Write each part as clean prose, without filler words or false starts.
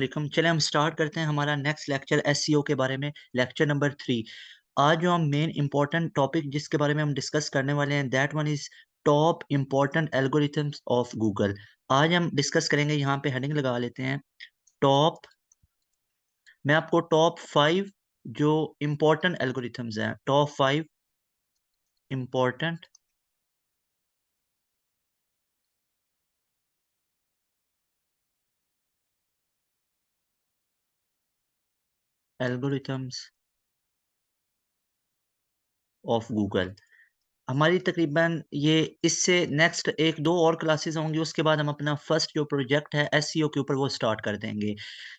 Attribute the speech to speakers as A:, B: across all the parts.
A: वालेकुम। चलें हम स्टार्ट करते हैं हमारा नेक्स्ट लेक्चर एसईओ के बारे में, लेक्चर नंबर 3। आज जो हम मेन इम्पोर्टेंट टॉपिक जिसके बारे में हम डिस्कस करने वाले हैं that one is top important algorithms of Google. आज हम डिस्कस करेंगे, यहाँ पे हेडिंग लगा लेते हैं टॉप। मैं आपको टॉप 5 जो इम्पोर्टेंट एल्गोरिथम्स हैं, top 5 important algorithms of Google. हमारी तकरीबन ये इससे नेक्स्ट 1-2 और क्लासेस होंगी, उसके बाद हम अपना फर्स्ट जो प्रोजेक्ट है एसईओ के ऊपर वो स्टार्ट कर देंगे।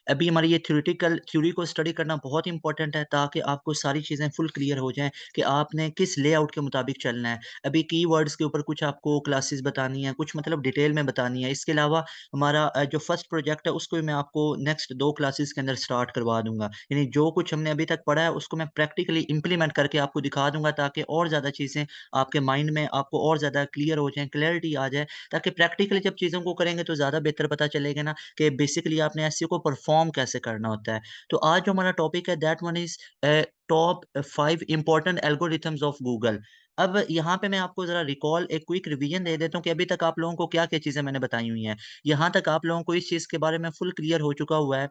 A: अभी हमारी ये थ्योरी को स्टडी करना बहुत इंपॉर्टेंट है ताकि आपको सारी चीज़ें फुल क्लियर हो जाएँ कि आपने किस लेआउट के मुताबिक चलना है। अभी कीवर्ड्स के ऊपर कुछ आपको क्लासेस बतानी है, कुछ मतलब डिटेल में बतानी है। इसके अलावा हमारा जो फर्स्ट प्रोजेक्ट है उसको भी मैं आपको नेक्स्ट 2 क्लासेस के अंदर स्टार्ट करवा दूँगा। यानी जो कुछ हमने अभी तक पढ़ा है उसको मैं प्रैक्टिकली इम्प्लीमेंट करके आपको दिखा दूँगा ताकि और ज़्यादा चीज़ें आपके माइंड में आपको और ज़्यादा क्लियर हो जाएँ, क्लैरिटी आ जाए, ताकि प्रैक्टिकली जब चीज़ों को करेंगे तो ज़्यादा बेहतर पता चलेगा ना कि बेसिकली आपने एसईओ को परफ़ॉर्म कैसे करना होता है। तो आज जो हमारा टॉपिक है that one is top 5 important algorithms of Google. अब यहाँ पे मैं आपको ज़रा रिकॉल एक क्विक रिवीजन दे देता हूँ कि अभी तक आप लोगों को क्या-क्या चीज़ें मैंने बताई हुई हैं। यहाँ तक आप लोगों को इस चीज़ के बारे में फुल क्लियर हो चुका हुआ है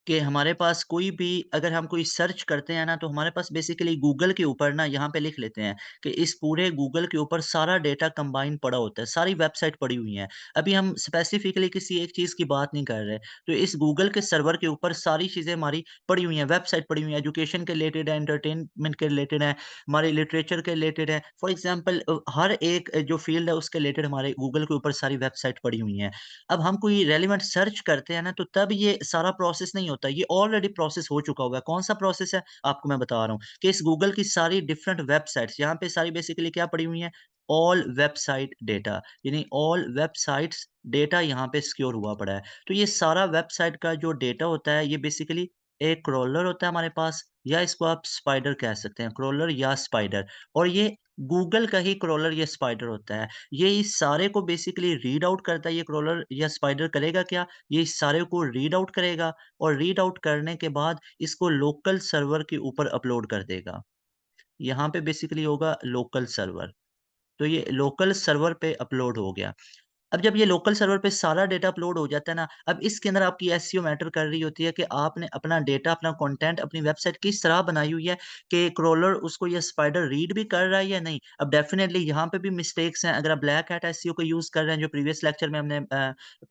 A: कि हमारे पास कोई भी अगर हम कोई सर्च करते हैं ना, तो हमारे पास बेसिकली गूगल के ऊपर ना यहाँ पे लिख लेते हैं कि इस पूरे गूगल के ऊपर सारा डेटा कंबाइन पड़ा होता है, सारी वेबसाइट पड़ी हुई हैं। अभी हम स्पेसिफिकली किसी एक चीज़ की बात नहीं कर रहे, तो इस गूगल के सर्वर के ऊपर सारी चीज़ें हमारी पड़ी हुई हैं, वेबसाइट पड़ी हुई हैं, एजुकेशन के रिलेटेड है, एंटरटेनमेंट के रिलेटेड है, हमारे लिटरेचर के रिलेटेड है। फॉर एग्ज़ाम्पल हर एक जो फ़ील्ड है उसके रिलेटेड हमारे गूगल के ऊपर सारी वेबसाइट पड़ी हुई हैं। अब हम कोई रेलेवेंट सर्च करते हैं ना, तो तब ये सारा प्रोसेस नहीं होता, ये ऑलरेडी प्रोसेस हो चुका हुआ है। कौन-सा प्रोसेस है? आपको मैं बता रहा हूँ कि इस गूगल की सारी डिफरेंट वेबसाइट्स यहाँ पे सारी बेसिकली क्या पड़ी हुई हैं? ऑल वेबसाइट डेटा, यानी ऑल वेबसाइट्स डेटा यहाँ पे सिक्योर हुआ पड़ा है। तो ये सारा वेबसाइट का जो डेटा होता है, ये बेसिकली एक क्रोलर होता है हमारे पास, या इसको आप स्पाइडर कह सकते हैं, क्रोलर या स्पाइडर। और ये गूगल का ही क्रोलर या स्पाइडर होता है। ये इस सारे को बेसिकली रीड आउट करता है, ये क्रोलर या स्पाइडर करेगा क्या? ये इस सारे को रीड आउट करेगा और रीड आउट करने के बाद इसको लोकल सर्वर के ऊपर अपलोड कर देगा। यहाँ पे बेसिकली होगा लोकल सर्वर। तो ये लोकल सर्वर पे अपलोड हो गया। अब जब ये लोकल सर्वर पे सारा डेटा अपलोड हो जाता है ना, अब इसके अंदर आपकी एसईओ मैटर कर रही होती है कि आपने अपना डेटा, अपना कंटेंट, अपनी वेबसाइट किस तरह बनाई हुई है कि क्रोलर उसको ये स्पाइडर रीड भी कर रहा है या नहीं। अब डेफिनिटली यहाँ पे भी मिस्टेक्स हैं। अगर आप ब्लैक हैट एसईओ को यूज़ कर रहे हैं, जो प्रीवियस लेक्चर में हमने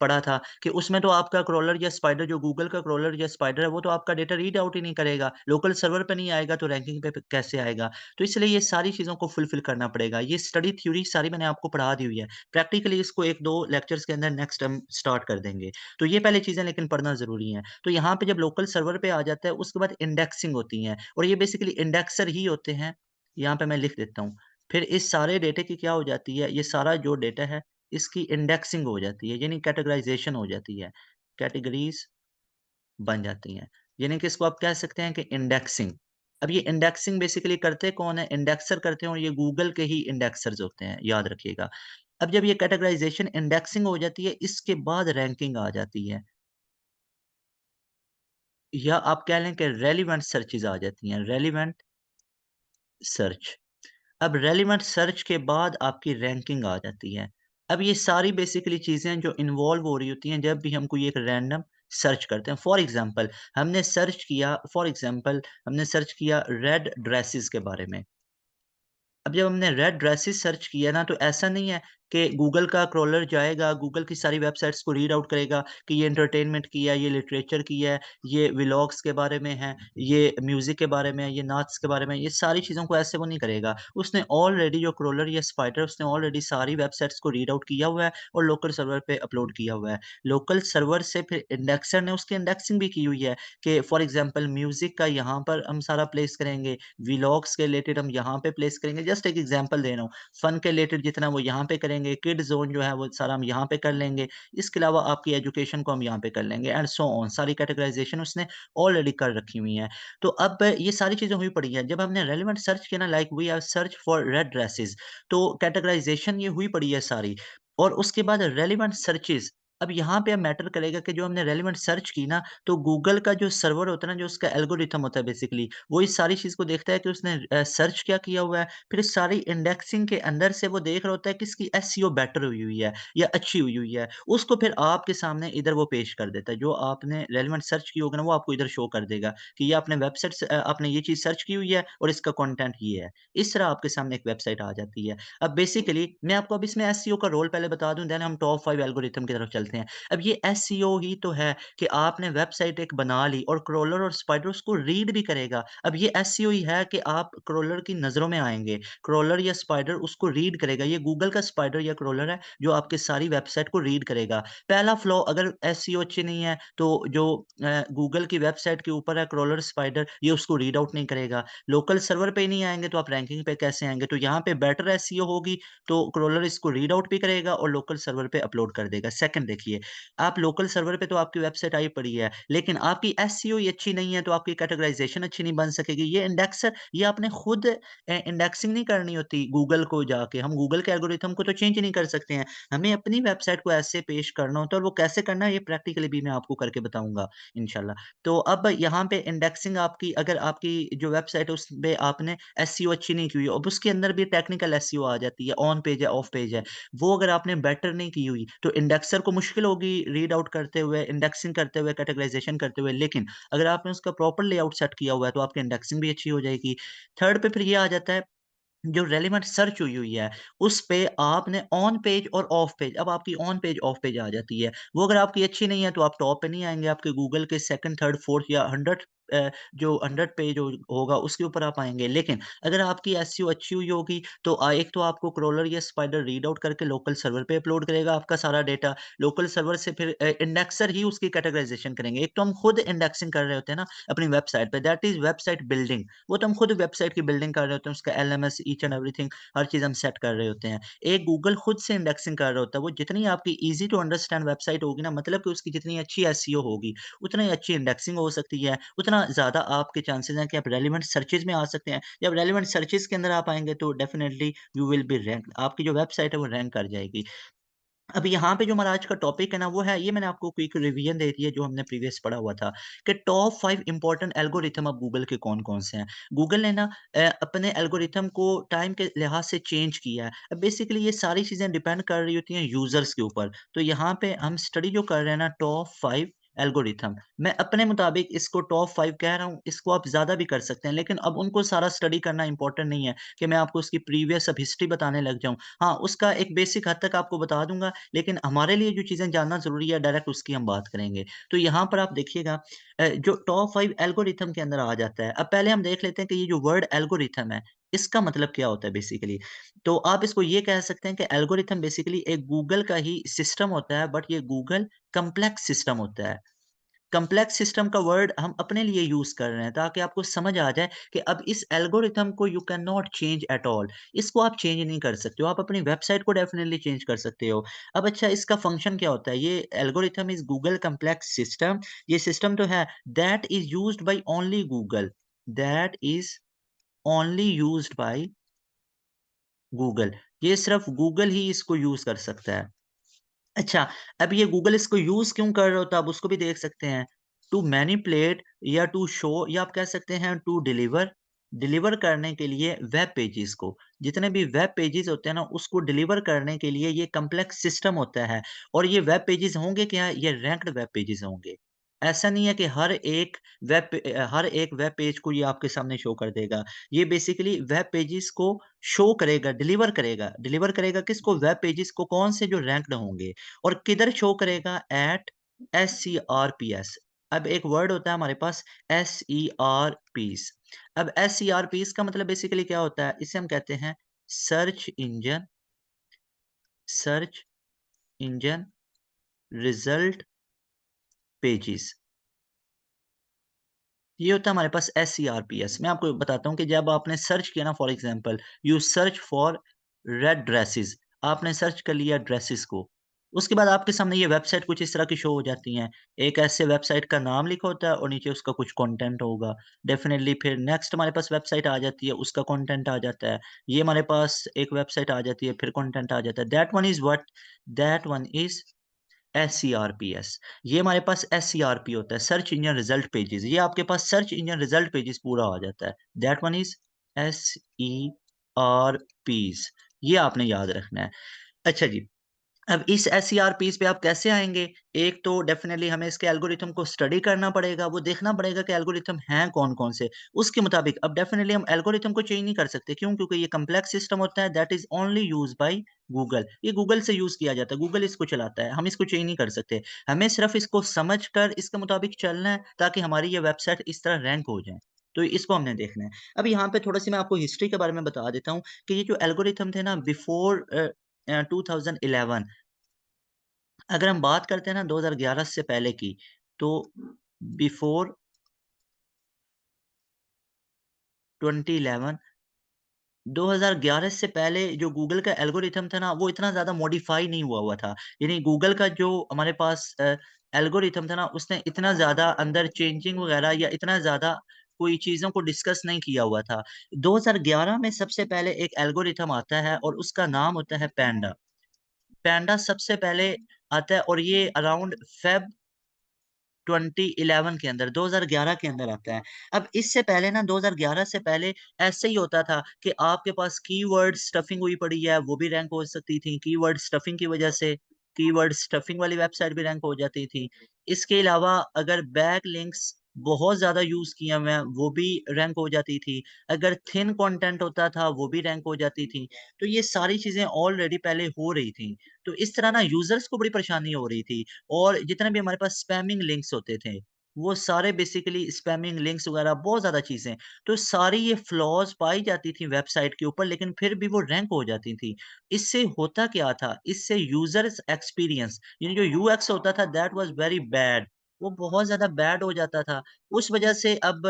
A: पढ़ा था कि उसमें तो आपका क्रोलर या स्पाइडर, जो गूगल का क्रोलर या स्पाइडर है, वो तो आपका डेटा रीड आउट ही नहीं करेगा। लोकल सर्वर पे नहीं आएगा तो रैंकिंग पे कैसे आएगा? तो इसलिए ये सारी चीज़ों को फुलफिल करना पड़ेगा। ये स्टडी थ्योरी सारी मैंने आपको पढ़ा दी हुई है। प्रैक्टिकली इसको 1-2 लेक्चर्स के अंदर नेक्स्ट हम स्टार्ट कर देंगे। तो ये पहले चीज़ें लेकिन पढ़ना ज़रूरी है। तो यहाँ पे जब लोकल सर्वर पे आ जाता है, उसके बाद इंडेक्सिंग होती है और ये बेसिकली इंडेक्सर ही होते हैं। यहाँ पे मैं लिख देता हूँ। फिर इस सारे डेटे की क्या हो जाती है, ये सारा जो डेटा है, इसकी इंडेक्सिंग हो जाती है, यानी कैटेगराइज़ेशन हो जाती है। कैटेगरीज़ बन जाती हैं। यानी कि इसको आप कह सकते हैं कि इंडेक्सिंग। अब ये इंडेक्सिंग बेसिकली करते कौन है? इंडेक्सर करते हैं और ये गूगल के ही इंडेक्सर्स होते हैं, याद रखिएगा। अब जब ये कैटेगराइज़ेशन इंडेक्सिंग हो जाती है, इसके बाद रैंकिंग आ जाती है, या आप कह लें कि रेलेवेंट सर्चेज़ आ जाती हैं, रेलेवेंट सर्च। अब रेलेवेंट सर्च के बाद आपकी रैंकिंग आ जाती है। अब ये सारी बेसिकली चीज़ें जो इन्वॉल्व हो रही होती हैं जब भी हम कोई एक रैंडम सर्च करते हैं। फॉर एग्ज़ाम्पल हमने सर्च किया रेड ड्रेसेस के बारे में। अब जब हमने रेड ड्रेसेस सर्च किया ना, तो ऐसा नहीं है कि गूगल का क्रोलर जाएगा, गूगल की सारी वेबसाइट्स को रीड आउट करेगा कि ये एंटरटेनमेंट की है, ये लिटरेचर की है, ये व्लॉग्स के बारे में है, ये म्यूज़िक के बारे में है, ये नाच के बारे में है, ये सारी चीज़ों को ऐसे वो नहीं करेगा। उसने ऑलरेडी जो क्रोलर या स्पाइडर, उसने ऑलरेडी सारी वेबसाइट्स को रीड आउट किया हुआ है और लोकल सर्वर पे अपलोड किया हुआ है। लोकल सर्वर से फिर इंडेक्सर ने उसकी इंडेक्सिंग भी की हुई है कि फॉर एग्ज़ाम्पल म्यूज़िक का यहाँ पर हम सारा प्लेस करेंगे, व्लॉग्स के रिलेटेड हम यहाँ पे प्लेस करेंगे। जस्ट एक एग्जांपल दे रहा हूँ। फन के रिलेटेड जितना वो यहाँ पे करेंगे, किड ज़ोन जो है वो सारा हम यहाँ पे कर लेंगे। इसके अलावा आपकी एजुकेशन को हम यहाँ पे कर लेंगे एंड सो ऑन। सारी कैटेगराइज़ेशन उसने ऑलरेडी कर रखी हुई है। तो अब ये सारी चीज़ें हुई पड़ी हैं। जब हमने रेलेवेंट सर्च किया ना, like we have search for red dresses, तो कैटेगराइज़ेशन ये हुई पड़ी है सारी। और उसके बाद रेलेवेंट सर्चेज़, अब यहाँ पे अब मैटर करेगा कि जो हमने रेलेवेंट सर्च की ना, तो गूगल का जो सर्वर होता है ना, जो उसका एल्गोरिथम होता है बेसिकली, वो इस सारी चीज़ को देखता है कि उसने सर्च क्या किया हुआ है, फिर इस सारी इंडेक्सिंग के अंदर से वो देख रहा होता है कि इसकी एसईओ बेटर हुई हुई है या अच्छी हुई हुई है। उसको फिर आपके सामने इधर वो पेश कर देता है। जो आपने रेलेवेंट सर्च की होगी ना, वो आपको इधर शो कर देगा कि ये आपने वेबसाइट से आपने ये चीज़ सर्च की हुई है और इसका कंटेंट ये है। इस तरह आपके सामने एक वेबसाइट आ जाती है। अब बेसिकली मैं आपको अब इसमें एसईओ का रोल पहले बता दूँ, देन हम टॉप 5 एल्गोरिथम की तरफ चलते हैं। अब ये एसईओ ही तो है कि आपने वेबसाइट एक बना ली और क्रोलर और स्पाइडर उसको रीड भी करेगा। अब ये एसईओ ही है कि आप क्रोलर की नज़रों में आएँगे। क्रोलर या स्पाइडर उसको रीड करेगा। ये गूगल का स्पाइडर या क्रोलर है जो आपकी सारी वेबसाइट को रीड करेगा। पहला फ्लॉ, अगर एसईओ अच्छी नहीं है तो जो गूगल की वेबसाइट के ऊपर है क्रोलर स्पाइडर, ये उसको रीड आउट नहीं करेगा। लोकल सर्वर पे ही नहीं आएँगे तो आप रैंकिंग पे कैसे आएँगे? तो यहाँ पे बेटर एसईओ होगी तो क्रोलर इसको रीड आउट भी करेगा और लोकल सर्वर पे अपलोड कर देगा। सेकंड देखिए, आप लोकल सर्वर पे तो आपकी वेबसाइट आई पड़ी है, लेकिन आपकी एसईओ ही अच्छी नहीं है, तो आपकी कैटेगराइज़ेशन अच्छी नहीं बन सकेगी। ये इंडेक्सर, ये आपने खुद इंडेक्सिंग नहीं करनी होती गूगल को जाके। हम गूगल के एल्गोरिथम को तो चेंज नहीं कर सकते हैं। हमें अपनी वेबसाइट को ऐसे पेश करना होता है और वो कैसे करना है, ये प्रैक्टिकली भी मैं आपको करके बताऊँगा इंशाल्लाह। तो अब यहाँ पे इंडेक्सिंग आपकी, अगर आपकी जो वेबसाइट है उसपे आपने एसईओ अच्छी नहीं की हुई है, अब उसके अंदर भी टेक्निकल एसईओ आ जाती है, ऑन पेज है, ऑफ पेज है। वो अगर आपने बेटर नहीं की हुई, तो इंडेक्सर को मुश्किल होगी रीड आउट करते हुए, इंडेक्सिंग करते हुए, कैटेगराइज़ेशन करते हुए। लेकिन अगर आपने उसका प्रॉपर लेआउट सेट किया हुआ है, तो आपकी इंडेक्सिंग भी अच्छी हो जाएगी। थर्ड पे फिर ये आ जाता है, जो रेलेवेंट सर्च हुई हुई है, उस पे आपने ऑन पेज और ऑफ पेज, अब आपकी ऑन पेज, ऑफ पेज आ जाती है। वो अगर आपकी अच्छी नहीं है, तो आप टॉप पे नहीं आएँगे, आपके गूगल के 2nd, 3rd, 4th या 100 जो 100 पेज होगा उसके ऊपर आप आएँगे। लेकिन अगर आपकी एसईओ अच्छी हुई होगी, तो एक तो आपको क्रोलर या स्पाइडर रीड आउट करके लोकल सर्वर पे अपलोड करेगा आपका सारा डेटा। लोकल सर्वर से फिर इंडेक्सर ही उसकी कैटेगराइज़ेशन करेंगे। एक तो हम खुद इंडेक्सिंग कर रहे होते हैं ना अपनी वेबसाइट पे, दैट इज़ वेबसाइट बिल्डिंग। वो तो हम खुद वेबसाइट की बिल्डिंग कर रहे होते हैं, उसका एलएमएस ईच एंड एवरीथिंग, हर चीज़ हम सेट कर रहे होते हैं। एक गूगल खुद से इंडेक्सिंग कर रहा होता है, वो जितनी आपकी ईज़ी टू अंडरस्टैंड वेबसाइट होगी ना, मतलब कि उसकी जितनी अच्छी एसईओ होगी, उतनी अच्छी इंडेक्सिंग हो सकती है, उतना ज़्यादा आपके चांसेज़ हैं कि आप रेलेवेंट सर्चेज़ में आ सकते हैं। जब रेलेवेंट सर्चेज़ के अंदर आप आएँगे तो definitely you will be ranked, आपकी जो वेबसाइट है वो रैंक कर जाएगी। अब यहाँ पे जो हमारा आज का टॉपिक है ना, वो है, ये मैंने आपको क्विक रिवीजन दे दिया जो हमने प्रीवियस पढ़ा हुआ था, कि टॉप 5 इम्पोर्टेंट एल्गोरिथम अब गूगल के कौन-कौन से हैं। गूगल ने ना अपने एल्गोरिथम को टाइम के लिहाज से चेंज किया है। अब बेसिकली ये सारी चीज़ें डिपेंड कर रही होती हैं यूज़र्स के ऊपर। तो यहाँ पे हम स्टडी जो कर रहे हैं ना, टॉप 5 एल्गोरिथम, मैं अपने मुताबिक इसको टॉप 5 कह रहा हूँ, इसको आप ज़्यादा भी कर सकते हैं, लेकिन अब उनको सारा स्टडी करना इम्पोर्टेंट नहीं है कि मैं आपको उसकी प्रीवियस अब हिस्ट्री बताने लग जाऊँ। हाँ, उसका एक बेसिक हद तक आपको बता दूँगा, लेकिन हमारे लिए जो चीज़ें जानना ज़रूरी है, डायरेक्ट उसकी हम बात करेंगे। तो यहाँ पर आप देखिएगा, जो टॉप 5 एल्गोरिथम के अंदर आ जाता है। अब पहले हम देख लेते हैं कि ये जो वर्ड एल्गोरिथम है, इसका मतलब क्या होता है बेसिकली। तो आप इसको ये कह सकते हैं कि एल्गोरिथम बेसिकली एक गूगल का ही सिस्टम होता है, बट ये गूगल कॉम्प्लेक्स सिस्टम होता है। कॉम्प्लेक्स सिस्टम का वर्ड हम अपने लिए यूज़ कर रहे हैं ताकि आपको समझ आ जाए कि अब इस एल्गोरिथम को you can not change at all. इसको आप चेंज नहीं कर सकते हो, आप अपनी वेबसाइट को डेफिनिटली चेंज कर सकते हो। अब अच्छा, इसका फंक्शन क्या होता है? ये algorithm is Google complex system, ये सिस्टम तो है that is used by only Google, that is only used by Google. ये सिर्फ़ गूगल ही इसको यूज़ कर सकता है। अच्छा, अब ये गूगल इसको यूज़ क्यों कर रहा होता है, आप उसको भी देख सकते हैं। टू मैनिपुलेट या टू शो, या आप कह सकते हैं टू डिलीवर, डिलीवर करने के लिए वेब पेजेज़ को। जितने भी वेब पेजेज़ होते हैं ना, उसको डिलीवर करने के लिए ये कॉम्प्लेक्स सिस्टम होता है। और ये वेब पेजेज़ होंगे क्या? ये रैंक्ड वेब पेजेज़ होंगे। ऐसा नहीं है कि हर एक वेब पेज को ये आपके सामने शो कर देगा। ये बेसिकली वेब पेजेज़ को शो करेगा, डिलीवर करेगा किसको? वेब पेजेज़ को, कौन से? जो रैंक्ड होंगे। और किधर शो करेगा? एट एससीआरपीएस। अब एक वर्ड होता है हमारे पास एसईआरपीस। अब एसईआरपीस का मतलब बेसिकली क्या होता है? इसे हम कहते हैं search engine search engine result pages. ये होता है हमारे पास एससीआरपीएस। मैं आपको बताता हूँ कि जब आपने सर्च किया ना, for example you search for red dresses, आपने सर्च कर लिया ड्रेसेस को, उसके बाद आपके सामने ये वेबसाइट कुछ इस तरह की शो हो जाती हैं। एक ऐसे वेबसाइट का नाम लिखा होता है और नीचे उसका कुछ कंटेंट होगा। डेफिनिटली फिर नेक्स्ट हमारे पास वेबसाइट आ जाती है, उसका कंटेंट आ जाता है। ये हमारे पास एक वेबसाइट आ जाती है, फिर कंटेंट आ जाता है। That one is what? That one is SCRPS. ये हमारे पास एससीआरपी होता है, सर्च इंजन रिजल्ट पेजेस। ये आपके पास सर्च इंजन रिजल्ट पेजेस पूरा आ जाता है। That one is SERPs. ये आपने याद रखना है। अच्छा जी। अब इस एससीआरपीज़ पे आप कैसे आएँगे? एक तो डेफ़िनेटली हमें इसके एल्गोरिथम को स्टडी करना पड़ेगा, वो देखना पड़ेगा कि एल्गोरिथम हैं कौन-कौन से। उसके मुताबिक अब डेफ़िनेटली हम एल्गोरिथम को चेंज नहीं कर सकते। क्यों? क्योंकि ये कॉम्प्लेक्स सिस्टम होता है that is only used by Google. ये गूगल से यूज़ किया जाता है, गूगल इसको चलाता है, हम इसको चेंज नहीं कर सकते। हमें सिर्फ़ इसको समझ कर इसके मुताबिक चलना है ताकि हमारी ये वेबसाइट इस तरह रैंक हो जाए। तो इसको हमने देखना है। अब यहाँ पे थोड़ा-सी मैं आपको हिस्ट्री के बारे में बता देता हूँ कि ये जो एल्गोरिथम थे ना बिफ़ोर 2011, अगर हम बात करते हैं ना 2011 से पहले की, तो बिफ़ोर 2011 2011 से पहले जो गूगल का एल्गोरिथम था ना, वो इतना ज़्यादा मॉडिफ़ाई नहीं हुआ था। यानी गूगल का जो हमारे पास एल्गोरिथम था ना, उसने इतना ज़्यादा अंदर चेंजिंग वग़ैरह या इतना ज़्यादा कोई चीज़ों को डिस्कस नहीं किया हुआ था। 2011 में सबसे पहले एक एल्गोरिथम आता है और उसका नाम होता है पैंडा। पैंडा सबसे पहले आता है और ये अराउंड फ़ेब 2011 के अंदर 2011 के अंदर आता है। अब इससे पहले ना 2011 से पहले ऐसे ही होता था कि आपके पास कीवर्ड स्टफिंग हुई पड़ी है, वो भी रैंक हो सकती थी। कीवर्ड स्टफिंग की वजह से कीवर्ड स्टफिंग वाली वेबसाइट भी रैंक हो जाती थी। इसके अलावा अगर बैक लिंक्स बहुत ज़्यादा यूज़ किए हुए हैं, वो भी रैंक हो जाती थी। अगर थिन कंटेंट होता था, वो भी रैंक हो जाती थी। तो ये सारी चीज़ें ऑलरेडी पहले हो रही थी। तो इस तरह ना यूज़र्स को बड़ी परेशानी हो रही थी। और जितने भी हमारे पास स्पैमिंग लिंक्स होते थे, वो सारे बेसिकली स्पैमिंग लिंक्स वगैरह बहुत ज़्यादा चीज़ें, तो सारी ये फ्लॉज़ पाई जाती थी वेबसाइट के ऊपर लेकिन फिर भी वो रैंक हो जाती थी। इससे होता क्या था? इससे यूज़र्स एक्सपीरियंस यानी जो यूएक्स होता था दैट वाज़ वेरी बैड, वो बहुत ज़्यादा बैड हो जाता था। उस वजह से अब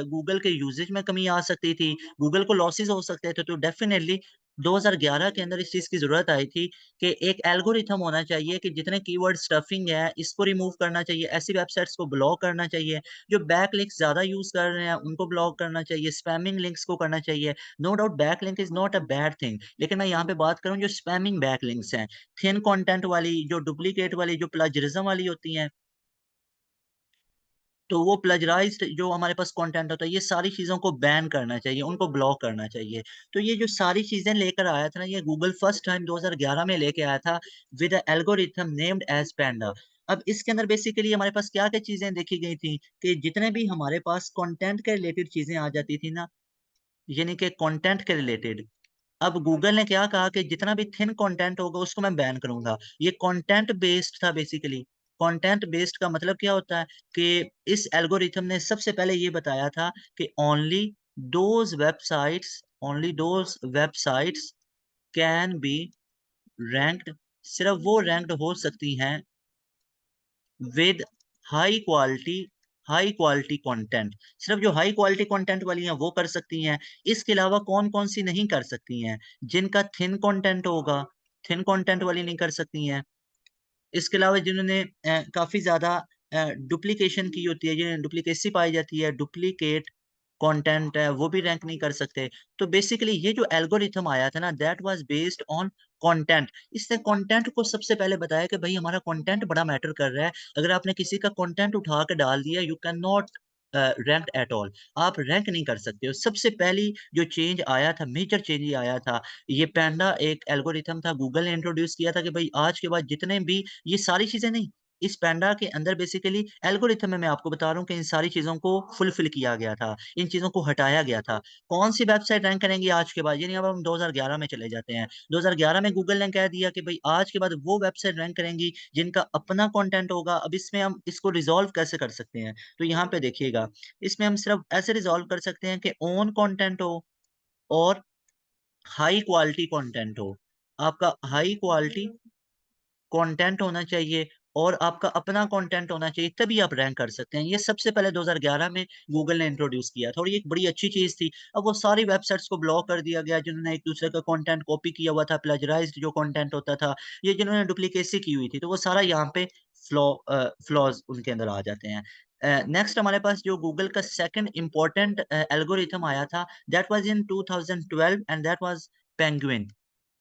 A: गूगल के यूसेज में कमी आ सकती थी, गूगल को लॉसेस हो सकते थे, तो डेफ़िनिटली 2011 के अंदर इस चीज़ की ज़रूरत आई थी कि एक एल्गोरिथम होना चाहिए कि जितने कीवर्ड स्टफिंग है, इसको रिमूव करना चाहिए, ऐसी वेबसाइट्स को ब्लॉक करना चाहिए, जो बैक लिंक्स ज़्यादा यूज़ कर रहे हैं, उनको ब्लॉक करना चाहिए, स्पैमिंग लिंक्स को करना चाहिए। No doubt back link is not a bad thing, लेकिन मैं यहाँ पे बात करूँ जो स्पैमिंग बैक लिंक्स हैं, थिन कंटेंट वाली, जो डुप्लीकेट वाली, जो प्लेजरिज़्म वाली होती हैं, तो वो प्लेजराइज़्ड जो हमारे पास कंटेंट होता है, ये सारी चीज़ों को बैन करना चाहिए, उनको ब्लॉक करना चाहिए। तो ये जो सारी चीज़ें लेकर आया था ना, ये गूगल फर्स्ट टाइम 2011 में लेके आया था with a algorithm named as Panda. अब इसके अंदर बेसिकली हमारे पास क्या-क्या चीज़ें देखी गई थी कि जितने भी हमारे पास कंटेंट के रिलेटेड चीज़ें आ जाती थी ना, यानी कि कंटेंट के रिलेटेड, अब गूगल ने क्या कहा कि जितना भी थिन कंटेंट होगा उसको मैं बैन करूँगा। ये कंटेंट बेस्ड था बेसिकली। कंटेंट बेस्ड का मतलब क्या होता है कि इस एल्गोरिथम ने सबसे पहले ये बताया था कि only those websites can be ranked, सिर्फ़ वो रैंक्ड हो सकती हैं with high quality high quality content. सिर्फ़ जो हाई क्वालिटी कंटेंट वाली हैं वो कर सकती हैं। इसके अलावा कौन-कौन सी नहीं कर सकती हैं? जिनका थिन कंटेंट होगा, थिन कंटेंट वाली नहीं कर सकती हैं। इसके अलावा जिन्होंने काफ़ी ज़्यादा डुप्लीकेशन की होती है, जिन्हें डुप्लीकेसी पाई जाती है, डुप्लीकेट कंटेंट है, वो भी रैंक नहीं कर सकते। तो बेसिकली ये जो एल्गोरिथम आया था ना that was based on content. इसने कंटेंट को सबसे पहले बताया कि भई हमारा कंटेंट बड़ा मैटर कर रहा है। अगर आपने किसी का कंटेंट उठा के डाल दिया you can not rank at all, आप रैंक नहीं कर सकते हो। सबसे पहली जो चेंज आया था, मेजर चेंज ये आया था, ये पांडा एक एल्गोरिथम था, गूगल ने इंट्रोड्यूस किया था कि भई आज के बाद जितने भी ये सारी चीज़ें नहीं, इस पांडा के अंदर बेसिकली एल्गोरिथम में मैं आपको बता रहा हूँ कि इन सारी चीज़ों को फुलफिल किया गया था, इन चीज़ों को हटाया गया था। कौन-सी वेबसाइट रैंक करेंगी आज के बाद? यानी अब हम 2011 में चले जाते हैं। 2011 में गूगल ने कह दिया कि भई आज के बाद वो वेबसाइट रैंक करेंगी जिनका अपना कंटेंट होगा। अब इसमें हम इसको रिज़ॉल्व कैसे कर सकते हैं? तो यहाँ पे देखिएगा, इसमें हम सिर्फ़ ऐसे रिज़ॉल्व कर सकते हैं कि ओन कंटेंट हो और हाई क्वालिटी कंटेंट हो। आपका हाई क्वालिटी कंटेंट होना चाहिए और आपका अपना कंटेंट होना चाहिए, तभी आप रैंक कर सकते हैं। ये सबसे पहले 2011 में गूगल ने इंट्रोड्यूस किया था और ये एक बड़ी अच्छी चीज़ थी। अब वो सारी वेबसाइट्स को ब्लॉक कर दिया गया जिन्होंने एक-दूसरे का कंटेंट कॉपी किया हुआ था, प्लेजराइज़्ड जो कंटेंट होता था, ये जिन्होंने डुप्लीकेसी की हुई थी, तो वो सारा यहाँ पे फ्लॉज़ उनके अंदर आ जाते हैं। नेक्स्ट हमारे पास जो गूगल का सेकंड इम्पोर्टेंट एल्गोरिथम आया था, that was in 2012 and that was penguin.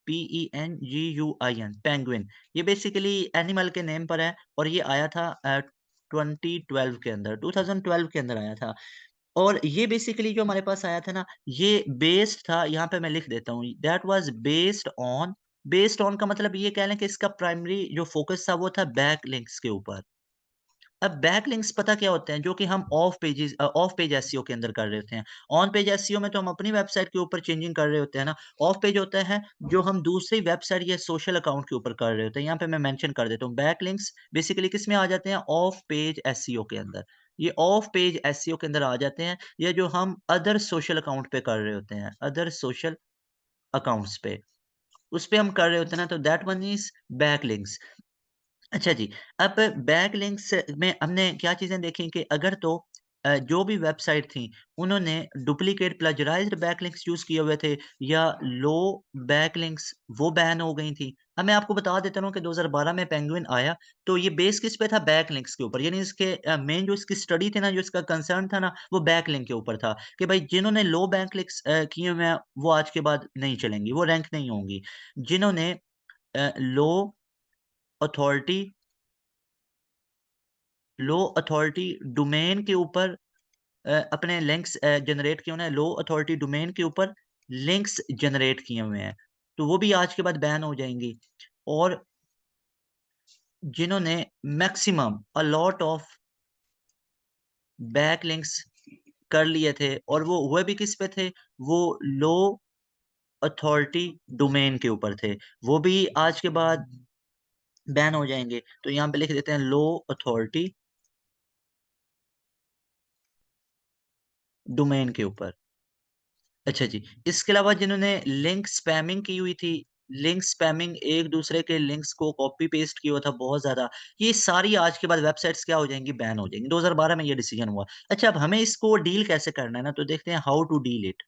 A: Penguin, penguin. ये बेसिकली एनिमल के नेम पर है और ये आया था 2012 के अंदर, 2012 के अंदर आया था। और ये बेसिकली जो हमारे पास आया था ना, ये बेस्ड था, यहाँ पे मैं लिख देता हूँ, दैट वाज़ बेस्ड ऑन का मतलब ये कह लें कि इसका प्राइमरी जो फ़ोकस था वो था बैकलिंक्स के ऊपर। अब बैकलिंक्स पता क्या होते हैं? जो कि हम ऑफ पेज एसईओ के अंदर कर रहे होते हैं। ऑन पेज एसईओ में तो हम अपनी वेबसाइट के ऊपर चेंजिंग कर रहे होते हैं ना। ऑफ पेज होता है जो हम दूसरी वेबसाइट या सोशल अकाउंट के ऊपर कर रहे होते हैं। यहाँ पे मैं मेंशन कर देता हूँ। बैकलिंक्स बेसिकली किसमें आ जाते हैं? ऑफ पेज एसईओ के अंदर। ये ऑफ पेज एसईओ के अंदर आ जाते हैं या जो हम अदर सोशल अकाउंट पे कर रहे होते हैं, अदर सोशल अकाउंट्स पे, उस पे हम कर रहे होते हैं ना, तो दैट वन इज़ बैकलिंक्स। अच्छा जी, अब बैकलिंक्स में हमने क्या चीज़ें देखी कि अगर तो जो भी वेबसाइट थी, उन्होंने डुप्लिकेट प्लेजराइज़्ड बैकलिंक्स यूज़ किए हुए थे या लो बैकलिंक्स वो बैन हो गई थी। अब मैं आपको बता देता हूँ कि 2012 में पेंगुइन आया, तो ये बेस किस पे था? बैकलिंक्स के ऊपर। यानी इसके मेन जो इसकी स्टडी थी ना, जो इसका कंसर्न था ना, वो बैकलिंक के ऊपर था कि भाई जिन्होंने लो बैकलिंक्स किए हुए हैं, वो आज के बाद नहीं चलेंगी, वो रैंक नहीं होंगी। जिन्होंने लो अथॉरिटी लो अथॉरिटी डोमेन के ऊपर अपने लिंक्स जनरेट किए हुए हैं, लो अथॉरिटी डोमेन के ऊपर लिंक्स जनरेट किए हुए हैं, तो वो भी आज के बाद बैन हो जाएँगी। और जिन्होंने maximum a lot of backlinks कर लिए थे और वो हुए भी किस पे थे? वो लो अथॉरिटी डोमेन के ऊपर थे, वो भी आज के बाद बैन हो जाएँगे। तो यहाँ पे लिख देते हैं लो अथॉरिटी डोमेन के ऊपर। अच्छा जी। इसके अलावा जिन्होंने लिंक स्पैमिंग की हुई थी, लिंक स्पैमिंग एक-दूसरे के लिंक्स को कॉपी पेस्ट किया हुआ था बहुत ज़्यादा, ये सारी आज के बाद वेबसाइट्स क्या हो जाएँगी? बैन हो जाएँगी। 2012 में ये डिसीजन हुआ। अच्छा, अब हमें इसको डील कैसे करना है ना, तो देखते हैं how to deal it,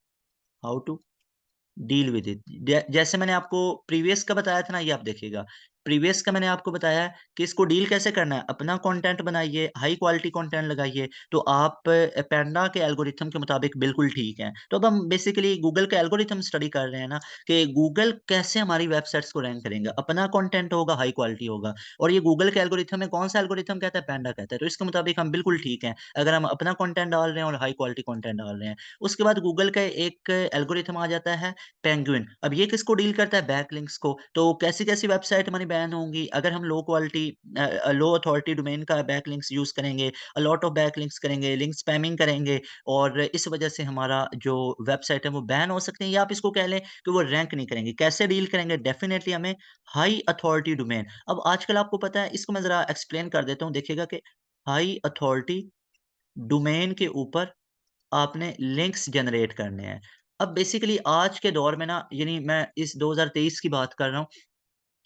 A: how to deal with it. जैसे मैंने आपको प्रीवियस का बताया था ना, ये आप देखिएगा। प्रीवियस का मैंने आपको बताया है कि इसको डील कैसे करना है। अपना कंटेंट बनाइए, हाई क्वालिटी कंटेंट लगाइए, तो आप पैंडा के एल्गोरिथम के मुताबिक बिल्कुल ठीक हैं। तो अब हम बेसिकली गूगल का एल्गोरिथम स्टडी कर रहे हैं ना, कि गूगल कैसे हमारी वेबसाइट्स को रैंक करेंगे। अपना कंटेंट होगा, हाई क्वालिटी होगा और ये गूगल के एल्गोरिथम में कौन-सा एल्गोरिथम कहता है? पैंडा कहता है। तो इसके मुताबिक हम बिल्कुल ठीक हैं, अगर हम अपना कंटेंट डाल रहे हैं और हाई क्वालिटी कंटेंट डाल रहे हैं। उसके बाद गूगल का एक एल्गोरिथम आ जाता है पेंगुइन। अब ये किसको डील करता है? बैकलिंक्स को। तो कैसी-कैसी वेबसाइट हमारी बैन होंगी? अगर हम लो क्वालिटी लो अथॉरिटी डोमेन का बैकलिंक्स यूज़ करेंगे, अ लॉट ऑफ बैकलिंक्स करेंगे, लिंक स्पैमिंग करेंगे और इस वजह से हमारा जो वेबसाइट है वो बैन हो सकते हैं या आप इसको कह लें कि वो रैंक नहीं करेंगे। कैसे डील करेंगे? डेफिनिटली हमें हाई अथॉरिटी डोमेन। अब आजकल आपको पता है, इसको मैं ज़रा एक्सप्लेन कर देता हूँ, देखिएगा कि हाई अथॉरिटी डोमेन के ऊपर आपने लिंक्स जनरेट करने हैं। अब बेसिकली आज के दौर में ना, यानी मैं इस 2023 की बात कर रहा हूँ,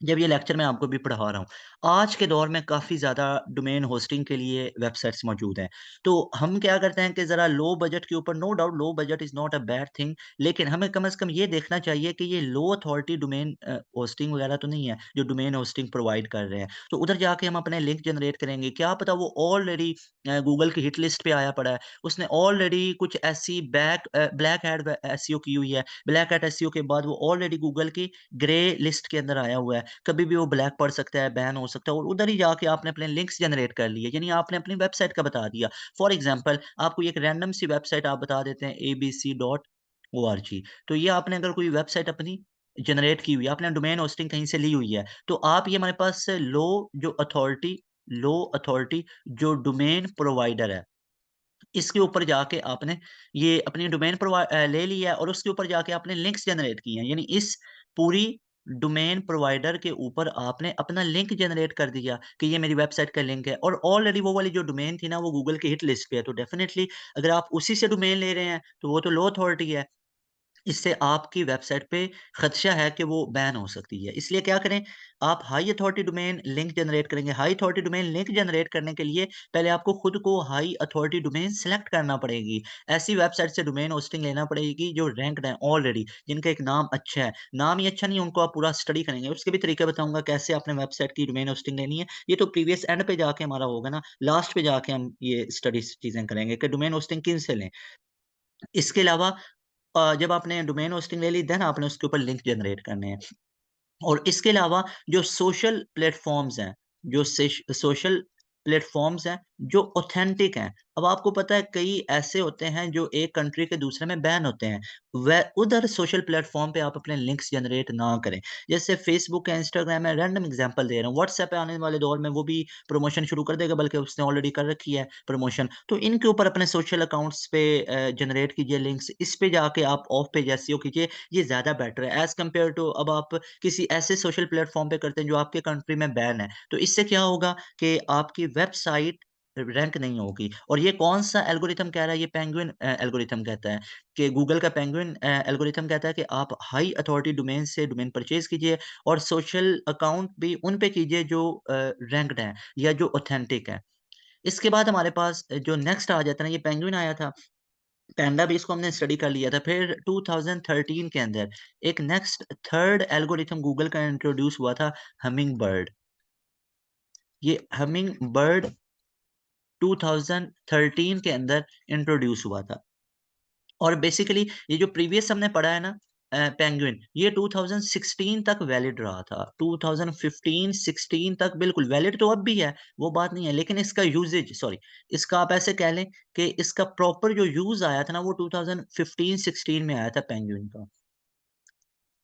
A: जब ये लेक्चर मैं आपको भी पढ़ा रहा हूँ। आज के दौर में काफ़ी ज़्यादा डोमेन होस्टिंग के लिए वेबसाइट्स मौजूद हैं। तो हम क्या करते हैं कि ज़रा लो बजट के ऊपर, no doubt low budget is not a bad thing, लेकिन हमें कम से कम ये देखना चाहिए कि ये लो अथॉरिटी डोमेन होस्टिंग वगैरह तो नहीं है, जो डोमेन होस्टिंग प्रोवाइड कर रहे हैं। तो उधर जाके हम अपने लिंक जनरेट करेंगे, क्या पता वो ऑलरेडी गूगल की हिट लिस्ट पे आया पड़ा है। उसने ऑलरेडी कुछ ऐसी ब्लैक हैट एसईओ की हुई है। ब्लैक हैट एसईओ के बाद वो ऑलरेडी गूगल की ग्रे लिस्ट के अंदर आया हुआ है। कभी भी वो ब्लैक पड़ सकता है, बैन हो सकता है और उधर ही जाके आपने अपने लिंक्स जनरेट कर लिए, यानी आपने अपनी वेबसाइट का बता दिया। फॉर एग्ज़ाम्पल आपको एक रैंडम सी वेबसाइट आप बता देते हैं abc.org, तो ये आपने अगर कोई वेबसाइट अपनी जनरेट की हुई है, आपने डोमेन होस्टिंग कहीं से ली हुई है, तो आप ये हमारे पास लो अथॉरिटी जो डोमेन प्रोवाइडर है, इसके ऊपर जाके आपने ये अपनी डोमेन ले लिया है और उसके ऊपर जाके आपने लिंक्स जनरेट किए हैं। यानी इस पूरी डोमेन प्रोवाइडर के ऊपर आपने अपना लिंक जनरेट कर दिया कि ये मेरी वेबसाइट का लिंक है और ऑलरेडी वो वाली जो डोमेन थी ना, वो गूगल की हिट लिस्ट पे है। तो डेफिनिटली अगर आप उसी से डोमेन ले रहे हैं, तो वो तो लो अथॉरिटी है। इससे आपकी वेबसाइट पे खदशा है कि वो बैन हो सकती है। इसलिए क्या करें, आप high authority domain link generate करेंगे। High authority domain link generate करने के लिए पहले आपको खुद को हाई अथॉरिटी डोमेन सेलेक्ट करना पड़ेगी। ऐसी वेबसाइट से डोमेन होस्टिंग लेना पड़ेगी जो रैंक्ड है ऑलरेडी, जिनका एक नाम अच्छा है। नाम ही अच्छा नहीं है, उनको आप पूरा स्टडी करेंगे। उसके भी तरीके बताऊँगा कैसे आपने वेबसाइट की डोमेन होस्टिंग लेनी है। ये तो प्रीवियस एंड पे जाके हमारा होगा ना, लास्ट पे जाके हम ये स्टडीज़ चीज़ें करेंगे कि डोमेन होस्टिंग किन से लें। इसके अलावा जब आपने डोमेन होस्टिंग ले ली, देन आपने उसके ऊपर लिंक जनरेट करने हैं। और इसके अलावा जो सोशल प्लेटफ़ॉर्म्स हैं, जो सोशल प्लेटफ़ॉर्म्स हैं, जो ऑथेंटिक हैं। अब आपको पता है कई ऐसे होते हैं जो एक कंट्री के दूसरे में बैन होते हैं। वह उधर सोशल प्लेटफ़ॉर्म पे आप अपने लिंक्स जनरेट ना करें। जैसे फ़ेसबुक है, इंस्टाग्राम है, रैंडम एग्ज़ाम्पल दे रहा हूँ। व्हाट्सऐप पे आने वाले दौर में वो भी प्रमोशन शुरू कर देगा, बल्कि उसने ऑलरेडी कर रखी है प्रमोशन। तो इनके ऊपर अपने सोशल अकाउंट्स पे जनरेट कीजिए लिंक्स। इस पे जाके आप ऑफ पेज एसईओ कीजिए, ये ज़्यादा बेटर है एज़ कम्पेयर टू अब आप किसी ऐसे सोशल प्लेटफ़ॉर्म पे करते हैं जो आपके कंट्री में बैन है। तो इससे क्या होगा कि आपकी वेबसाइट रैंक नहीं होगी और ये कौन-सा एल्गोरिथम कह रहा है, ये पेंगुइन एल्गोरिथम कहता है कि गूगल का पेंगुइन एल्गोरिथम कहता है कि आप हाई अथॉरिटी डोमेन से डोमेन परचेज़ कीजिए और सोशल अकाउंट भी उन पे कीजिए जो रैंक्ड हैं या जो ऑथेंटिक हैं। इसके बाद हमारे पास जो नेक्स्ट आ जाता है ना, ये पेंगुइन आया था, पैंडा भी इसको हमने स्टडी कर लिया था। फिर 2013 के अंदर एक नेक्स्ट थर्ड एल्गोरिथम गूगल का इंट्रोड्यूस हुआ था, हमिंग बर्ड। ये हमिंग बर्ड 2013 के अंदर इंट्रोड्यूस हुआ था और बेसिकली ये जो प्रीवियस हमने पढ़ा है ना पेंगुइन, ये 2016 तक वैलिड रहा था। 2015-16 तक बिल्कुल वैलिड तो अब भी है, वो बात नहीं है, लेकिन इसका यूसेज सॉरी इसका आप ऐसे कह लें कि इसका प्रॉपर जो यूज़ आया था ना वो 2015-16 में आया था पेंगुइन का।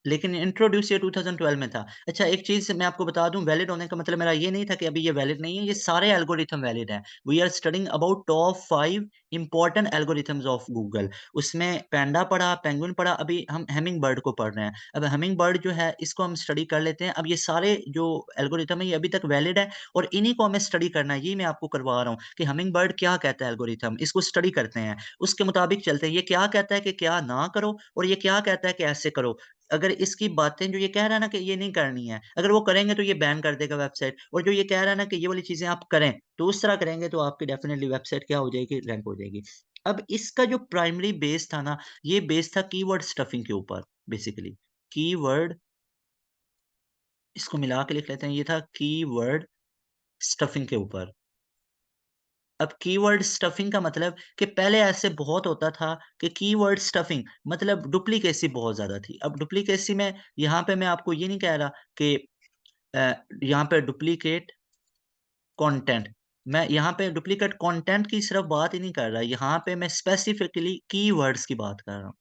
A: लेकिन इंट्रोड्यूस ये 2012 में था। अच्छा एक चीज़ मैं आपको बता दूँ वैलिड होने का मतलब मेरा ये नहीं था कि अभी ये वैलिड नहीं है, ये सारे एल्गोरिथम वैलिड हैं। We are studying about top 5 important algorithms of Google. उसमें पैंडा पढ़ा, पेंगुइन पढ़ा, अभी हम हमिंग बर्ड को पढ़ रहे हैं। अब हमिंग बर्ड जो है इसको हम स्टडी कर लेते हैं। अब ये सारे जो एल्गोरिथम है ये अभी तक वैलिड है और इन्हीं को हमें स्टडी करना है। ये मैं आपको करवा रहा हूँ कि हमिंग बर्ड क्या कहता है एल्गोरिथम, इसको स्टडी करते हैं। उसके मुताबिक चलते हैं। ये क्या कहता है कि क्या ना करो और ये क्या कहता है कि ऐसे करो। अगर इसकी बातें जो ये कह रहा है ना कि ये नहीं करनी है, अगर वो करेंगे तो ये बैन कर देगा वेबसाइट और जो ये कह रहा है ना कि ये वाली चीज़ें आप करें, तो उस तरह करेंगे तो आपकी डेफ़िनिटली वेबसाइट क्या हो जाएगी, रैंक हो जाएगी। अब इसका जो प्राइमरी बेस था ना, ये बेस था कीवर्ड स्टफिंग के ऊपर बेसिकली। कीवर्ड इसको मिला के लिख लेते हैं, ये था कीवर्ड स्टफिंग के ऊपर। अब कीवर्ड स्टफिंग का मतलब कि पहले ऐसे बहुत होता था कि कीवर्ड स्टफिंग मतलब डुप्लीकेसी बहुत ज़्यादा थी। अब डुप्लीकेसी में यहाँ पे मैं आपको ये नहीं कह रहा कि अ, यहाँ पे डुप्लीकेट कंटेंट मैं यहाँ पे डुप्लीकेट कंटेंट की सिर्फ बात ही नहीं कर रहा, यहाँ पे मैं स्पेसिफिकली कीवर्ड्स की बात कर रहा हूँ।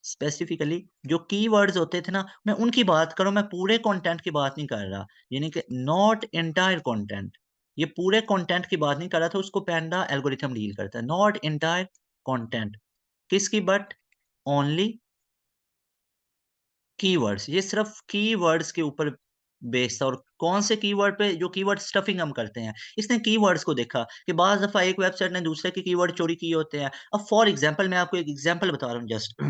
A: स्पेसिफिकली जो कीवर्ड्स होते थे ना, मैं उनकी बात कर रहा हूँ, मैं पूरे कंटेंट की बात नहीं कर रहा। यानी कि नॉट एंटायर कंटेंट, ये पूरे कंटेंट की बात नहीं कर रहा था, उसको पैंडा एल्गोरिथम डील करता है। नॉट एंटायर कंटेंट किसकी बट ओनली कीवर्ड्स, ये सिर्फ़ कीवर्ड्स के ऊपर बेस्ड था और कौन से कीवर्ड पे जो कीवर्ड स्टफिंग हम करते हैं। इसने कीवर्ड्स को देखा कि बाज़ दफ़ा एक वेबसाइट ने दूसरे के कीवर्ड चोरी किए होते हैं। अब फॉर एग्ज़ाम्पल मैं आपको एक एग्ज़ाम्पल बता रहा हूँ जस्ट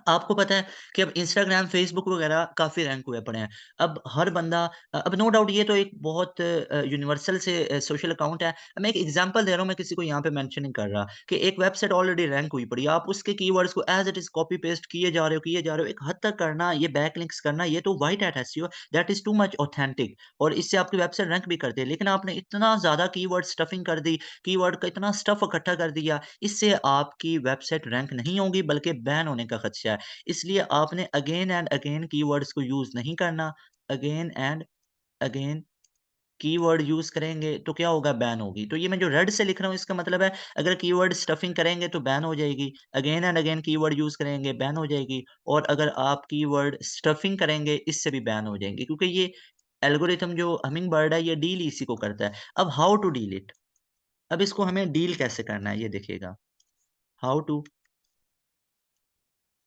A: आपको पता है कि अब इंस्टाग्राम, फ़ेसबुक वगैरह काफ़ी रैंक हुए पड़े हैं। अब हर बंदा अब नो डाउट ये तो एक बहुत यूनिवर्सल से सोशल अकाउंट है। मैं एक एग्ज़ाम्पल दे रहा हूँ, मैं किसी को यहाँ पे मेंशन नहीं कर रहा कि एक वेबसाइट ऑलरेडी रैंक हुई पड़ी है। आप उसके कीवर्ड्स को as it is copy paste किए जा रहे हो। एक हद तक करना, ये बैकलिंक्स करना, ये तो white hat SEO that is too much authentic और इससे आपकी वेबसाइट रैंक भी करती है। लेकिन आपने इतना ज़्यादा कीवर्ड स्टफिंग कर दी, कीवर्ड का इतना स्टफ़ इकट्ठा कर दिया, इससे आपकी वेबसाइट रैंक नहीं होगी बल्कि बैन होने का खदशा है। इसलिए आपने अगेन एंड अगेन कीवर्ड्स को यूज़ नहीं करना। Again and again keyword use करेंगे तो क्या होगा? बैन होगी। तो ये मैं जो रेड से लिख रहा हूँ इसका मतलब है अगर कीवर्ड स्टफिंग करेंगे तो बैन हो जाएगी। Again and again keyword use करेंगे बैन हो जाएगी और अगर आप कीवर्ड स्टफिंग करेंगे इससे भी बैन हो जाएँगे क्योंकि ये एल्गोरिथम जो हमिंग बर्ड है ये डील इसी को करता है। अब हाउ टू डील इट? अब इसको हमें डील कैसे करना है ये देखिएगा। How to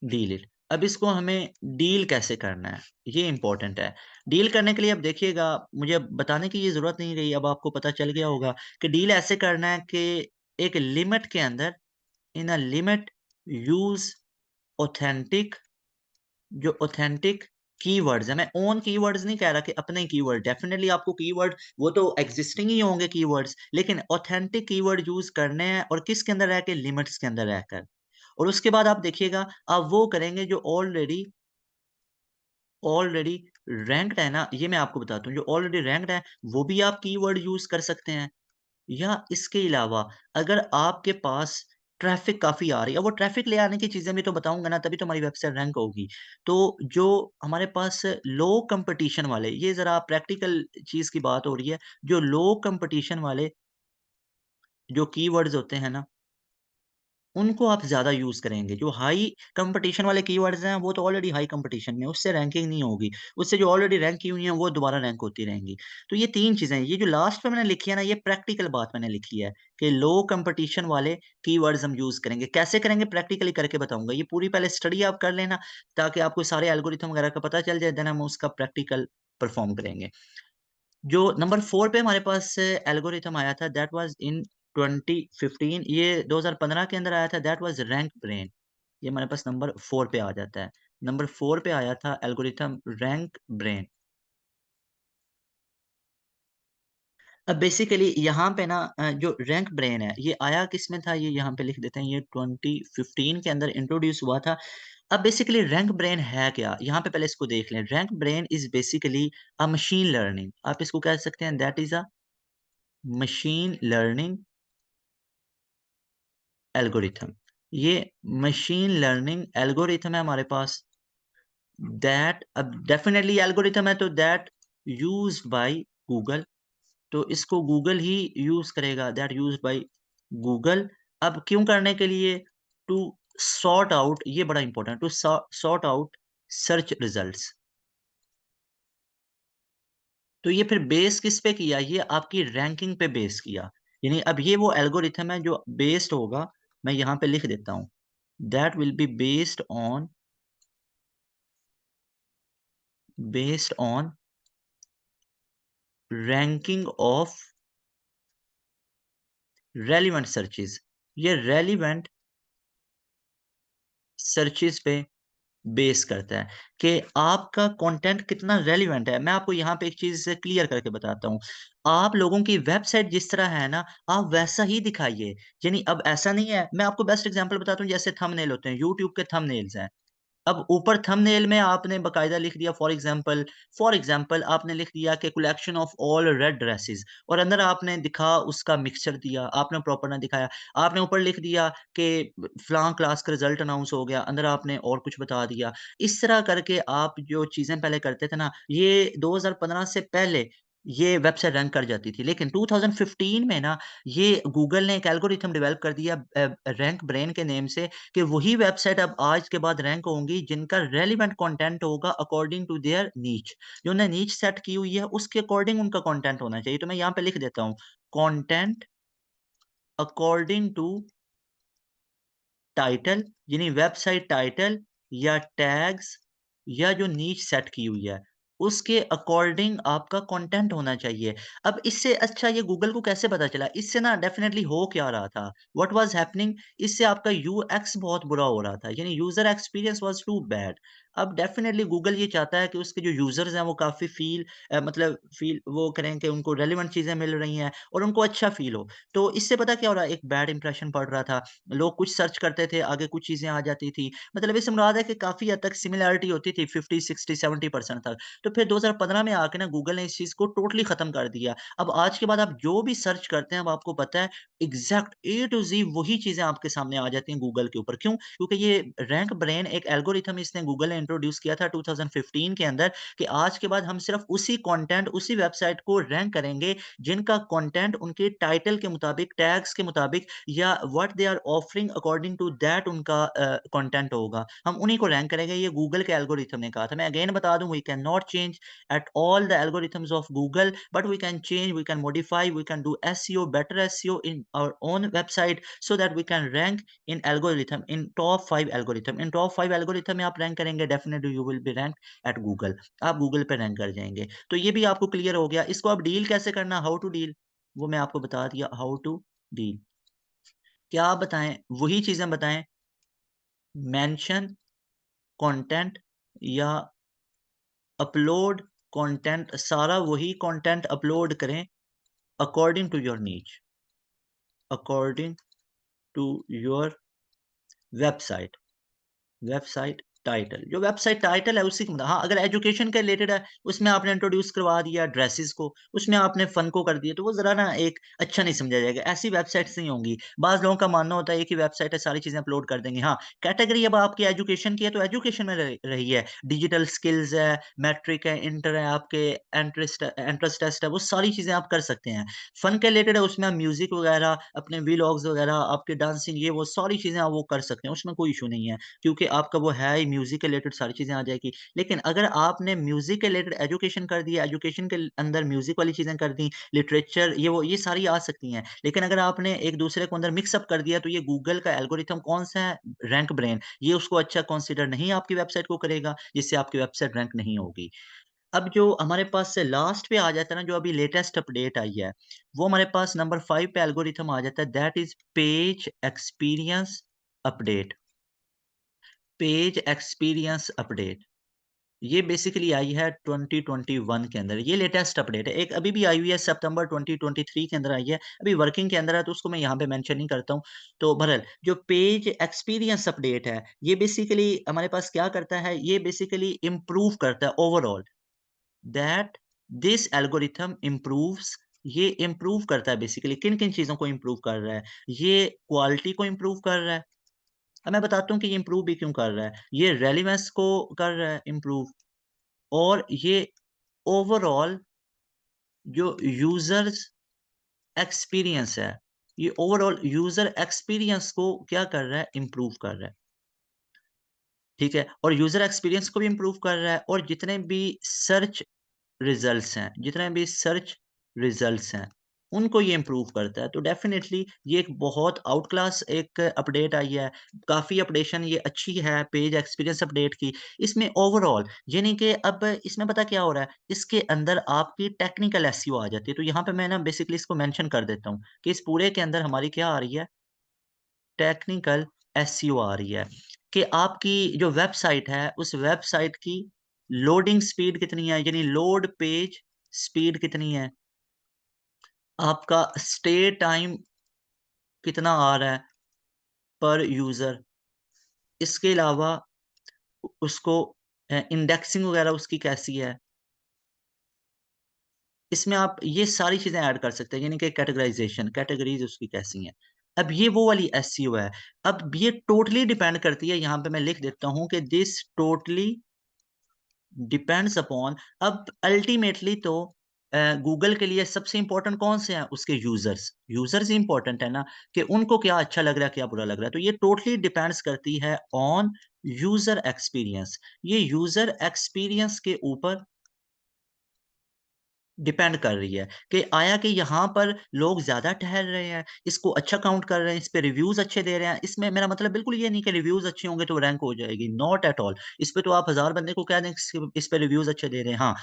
A: deal it. अब इसको हमें डील कैसे करना है, ये इम्पोर्टेंट है। डील करने के लिए अब देखिएगा मुझे अब बताने की ये ज़रूरत नहीं रही, अब आपको पता चल गया होगा कि डील ऐसे करना है कि एक लिमिट के अंदर इन अ लिमिट यूज़ ऑथेंटिक जो ऑथेंटिक कीवर्ड्स हैं, मैं ओन कीवर्ड्स नहीं कह रहा कि अपने कीवर्ड डेफ़िनिटली आपको कीवर्ड वो तो एक्सिस्टिंग ही होंगे कीवर्ड्स, लेकिन ऑथेंटिक कीवर्ड यूज़ करने हैं और किसके अंदर रह के लिमिट्स के अंदर रहकर। और उसके बाद आप देखिएगा आप वो करेंगे जो ऑलरेडी ऑलरेडी रैंक्ड है ना, ये मैं आपको बताता हूँ, जो ऑलरेडी रैंक्ड है, वो भी आप कीवर्ड यूज़ कर सकते हैं। या इसके अलावा अगर आपके पास ट्रैफ़िक काफ़ी आ रही है। वो ट्रैफ़िक ले आने की चीज़ें भी तो बताऊँगा ना, तभी तो हमारी वेबसाइट रैंक होगी। तो जो हमारे पास लो कॉम्पिटिशन वाले, ये ज़रा प्रैक्टिकल चीज़ की बात हो रही है, जो लो कॉम्पिटिशन वाले जो कीवर्ड्स होते हैं ना, उनको आप ज़्यादा यूज़ करेंगे। जो हाई कॉम्पिटिशन वाले कीवर्ड्स हैं, वो तो ऑलरेडी हाई कॉम्पिटिशन में, उससे रैंकिंग नहीं होगी। उससे जो ऑलरेडी रैंक की हुई हैं, वो दोबारा रैंक होती रहेंगी। तो ये 3 चीज़ें हैं। ये जो लास्ट में मैंने लिखी है ना, ये प्रैक्टिकल बात मैंने लिखी है कि लो कॉम्पिटिशन वाले कीवर्ड्स हम यूज़ करेंगे। कैसे करेंगे? प्रैक्टिकली करके बताऊँगा। ये पूरी पहले स्टडी आप कर लेना, ताकि आपको सारे एल्गोरिथम वगैरह का पता चल जाए, देन हम उसका प्रैक्टिकल परफ़ॉर्म करेंगे। जो नंबर 4 पे हमारे पास एल्गोरिथम आया था दैट वाज़ इन 2015, ये 2015 के अंदर आया था, दैट वाज़ रैंक ब्रेन। ये हमारे पास नंबर 4 पे आ जाता है। नंबर 4 पे आया था एल्गोरिथम रैंक ब्रेन। अब बेसिकली यहाँ पे ना जो रैंक ब्रेन है, ये आया किसमें था, ये यहाँ पे लिख देते हैं, ये 2015 के अंदर इंट्रोड्यूस हुआ था। अब बेसिकली रैंक ब्रेन है क्या? यहाँ पे पहले इसको देख लें। Rank brain is basically a machine learning, आप इसको कह सकते हैं, that is a machine learning algorithm. ये मशीन लर्निंग एल्गोरिथम है हमारे पास, दैट अब डेफिनिटली एल्गोरिथम है, तो दैट यूज्ड बाय गूगल, तो इसको गूगल ही यूज़ करेगा, दैट यूज्ड बाय गूगल। अब क्यों करने के लिए? टू सॉर्ट आउट, ये बड़ा important, to sort out search results. तो ये फिर बेस किस पे किया? ये आपकी रैंकिंग पे बेस किया। यानी अब ये वो एल्गोरिथम है जो बेस्ड होगा, मैं यहाँ पे लिख देता हूँ, that will be based on ranking of relevant searches. ये रेलेवेंट सर्चेज़ पे बेस करता है कि आपका कंटेंट कितना रेलेवेंट है। मैं आपको यहाँ पे एक चीज़ क्लियर करके बताता हूँ। आप लोगों की वेबसाइट जिस तरह है ना, आप वैसा ही दिखाइए। यानी अब ऐसा नहीं है, मैं आपको बेस्ट एग्ज़ाम्पल बताता हूँ, जैसे थंबनेल होते हैं, यूट्यूब के थंबनेल्स हैं। अब ऊपर थंबनेल में आपने बाकायदा लिख दिया, फॉर एग्ज़ाम्पल आपने लिख दिया कि collection of all red dresses, और अंदर आपने दिखा उसका मिक्सचर दिया, आपने प्रॉपर ना दिखाया। आपने ऊपर लिख दिया कि फलाँ क्लास का रिज़ल्ट अनाउंस हो गया, अंदर आपने और कुछ बता दिया। इस तरह करके आप जो चीज़ें पहले करते थे ना, ये 2015 से पहले ये वेबसाइट रैंक कर जाती थी। लेकिन 2015 में ना, ये गूगल ने एक एल्गोरिथम डेवलप कर दिया रैंक ब्रेन के नेम से, कि वही वेबसाइट अब आज के बाद रैंक होंगी जिनका रेलेवेंट कंटेंट होगा अकॉर्डिंग टू देयर नीच। जो उन्होंने नीच सेट की हुई है, उसके अकॉर्डिंग उनका कंटेंट होना चाहिए। तो मैं यहाँ पे लिख देता हूँ, कंटेंट अकॉर्डिंग टू टाइटल, यानी वेबसाइट टाइटल या टैग्स या जो नीश सेट की हुई है, उसके अकॉर्डिंग आपका कंटेंट होना चाहिए। अब इससे अच्छा ये गूगल को कैसे पता चला? इससे ना डेफिनिटली हो क्या रहा था? What was happening? इससे आपका यूएक्स बहुत बुरा हो रहा था, यानी user experience was too bad. अब डेफिनिटली गूगल ये चाहता है कि उसके जो यूज़र्स हैं वो काफ़ी मतलब फ़ील वो करें कि उनको रेलेवेंट चीज़ें मिल रही हैं और उनको अच्छा फ़ील हो। तो इससे पता क्या हो रहा है? एक बैड इंप्रेशन पड़ रहा था। लोग कुछ सर्च करते थे, आगे कुछ चीज़ें आ जाती थी। मतलब इससे मुराद है कि काफ़ी हद तक सिमिलैरिटी होती थी 50, 60, 70% तक। तो फिर 2015 में आके ना गूगल ने इस चीज़ को टोटली ख़त्म कर दिया। अब आज के बाद आप जो भी सर्च करते हैं, अब आपको पता है एग्ज़ैक्ट ए टू ज़ी वही चीज़ें आपके सामने आ जाती हैं गूगल के ऊपर। क्यों? क्योंकि ये रैंक ब्रेन एक एल्गोरिथम इसने गूगल ने इंट्रोड्यूस किया था 2015 के अंदर, कि आज के बाद हम सिर्फ़ उसी कंटेंट, उसी वेबसाइट को रैंक करेंगे जिनका कंटेंट उनके टाइटल के मुताबिक, टैग्स के मुताबिक या what they are offering according to that उनका कंटेंट होगा। हम उन्हीं को रैंक करेंगे, ये गूगल के एल्गोरिथम ने कहा था। मैं अगेन बता दूँ, we can not change at all the algorithms of Google, but we can change, we can modify, we can do SEO, better SEO in our own website, so that we can rank in algorithm, in top 5 algorithm. In top 5 algorithm में आप rank करेंगे, definitely you will be ranked at Google. आप Google पे rank कर जाएँगे। तो ये भी आपको क्लियर हो गया। इसको अब डील कैसे करना, हाउ टू डील, वो मैं आपको बता दिया, हाउ टू डील। क्या बताएँ? वही चीज़ें बताएँ, मेंशन कंटेंट या अपलोड कंटेंट, सारा वही कंटेंट अपलोड करें according to your niche, according to your website, website जो वेबसाइट टाइटल है उसी को हाँ, अगर एजुकेशन के रिलेटेड है, उसमें आपने इंट्रोड्यूस करवा दिया ड्रेसेस को, उसमें आपने फन को कर दिया, तो वो ज़रा ना एक अच्छा नहीं समझा जाएगा। ऐसी वेबसाइट्स नहीं होंगी। बाज़ लोगों का मानना होता है एक ही वेबसाइट है, सारी चीज़ें अपलोड कर देंगे। हाँ, कैटेगरी अब आपकी एजुकेशन की है, तो एजुकेशन में रही है। डिजिटल स्किल्स है, मैट्रिक है, इंटर है, आपके एंट्रेंस टेस्ट है, वो सारी चीज़ें आप कर सकते हैं। फन के रिलेटेड है, उसमें आप म्यूज़िक वगैरह, अपने व्लॉग्स वगैरह, आपके डांसिंग ये वो सारी चीज़ें आप वो कर सकते हैं, उसमें कोई इश्यू नहीं है। क्योंकि आपका वो है ही म्यूज़िक के रिलेटेड सारी चीज़ें आ जाएगी। लेकिन अगर आपने म्यूज़िक के रिलेटेड एजुकेशन कर दिया, एजुकेशन के अंदर म्यूज़िक वाली चीज़ें कर दी, लिटरेचर ये वो ये सारी आ सकती हैं। लेकिन अगर आपने एक दूसरे को अंदर मिक्स अप कर दिया तो ये गूगल का एल्गोरिथम कौन-सा है रैंक ब्रेन, ये उसको अच्छा कंसीडर नहीं आपकी वेबसाइट को करेगा, जिससे आपकी वेबसाइट रैंक नहीं होगी। अब जो हमारे पास से लास्ट पे आ जाता है ना, जो अभी लेटेस्ट अपडेट आई है, वो हमारे पास नंबर 5 पे एल्गोरिथम आ जाता है, that is page experience update. Page experience update. ये बेसिकली आई है 2021 के अंदर, ये लेटेस्ट अपडेट है। एक अभी भी आई हुई है सितंबर 2023 के अंदर आई है, अभी वर्किंग के अंदर है तो उसको मैं यहाँ पे मेंशन नहीं करता हूँ। तो बहरहाल जो पेज एक्सपीरियंस अपडेट है, ये बेसिकली हमारे पास क्या करता है, ये बेसिकली इम्प्रूव करता है overall that this algorithm improves ये इम्प्रूव करता है बेसिकली किन-किन चीज़ों को इम्प्रूव कर रहा है। ये क्वालिटी को इम्प्रूव कर रहा है। अब मैं बताता हूँ कि ये इम्प्रूव भी क्यों कर रहा है। ये रेलेवेंस को कर रहा है इम्प्रूव और ये ओवरऑल जो यूज़र्स एक्सपीरियंस है, ये ओवरऑल यूज़र एक्सपीरियंस को क्या कर रहा है, इम्प्रूव कर रहा है, ठीक है? और यूज़र एक्सपीरियंस को भी इम्प्रूव कर रहा है और जितने भी सर्च रिज़ल्ट्स हैं, उनको ये इम्प्रूव करता है। तो डेफ़िनेटली ये एक बहुत आउट क्लास एक अपडेट आई है। काफ़ी अपडेशन ये अच्छी है पेज एक्सपीरियंस अपडेट की। इसमें ओवरऑल यानी कि अब इसमें पता क्या हो रहा है, इसके अंदर आपकी टेक्निकल एसईओ आ जाती है। तो यहाँ पे मैं ना बेसिकली इसको मेंशन कर देता हूँ कि इस पूरे के अंदर हमारी क्या आ रही है, टेक्निकल एसईओ आ रही है कि आपकी जो वेबसाइट है, उस वेबसाइट की लोडिंग स्पीड कितनी है, यानी लोड पेज स्पीड कितनी है, आपका स्टे टाइम कितना आ रहा है पर यूज़र, इसके अलावा उसको इंडेक्सिंग वगैरह उसकी कैसी है, इसमें आप ये सारी चीज़ें ऐड कर सकते हैं, यानी कि कैटेगराइज़ेशन, कैटेगरीज़ उसकी कैसी हैं। अब ये वो वाली एसईओ है। अब ये टोटली डिपेंड करती है, यहाँ पे मैं लिख देता हूँ कि दिस टोटली डिपेंड्स अपॉन अब अल्टीमेटली तो गूगल के लिए सबसे इम्पोर्टेंट कौन से हैं? उसके यूज़र्स। यूज़र्स ही इम्पोर्टेंट है ना कि उनको क्या अच्छा लग रहा है, क्या बुरा लग रहा है। तो ये टोटली डिपेंड्स करती है ऑन यूज़र एक्सपीरियंस। ये यूज़र एक्सपीरियंस के ऊपर डिपेंड कर रही है कि आया कि यहाँ पर लोग ज़्यादा ठहर रहे हैं, इसको अच्छा काउंट कर रहे हैं, इस पे रिव्यूज़ अच्छे दे रहे हैं। इसमें मेरा मतलब बिल्कुल ये नहीं कि रिव्यूज़ अच्छे होंगे तो रैंक हो जाएगी, नॉट एट ऑल। इस पे तो आप हज़ार बंदे को कह दें इस पे रिव्यूज़ अच्छे दे रहे हैं, हाँ,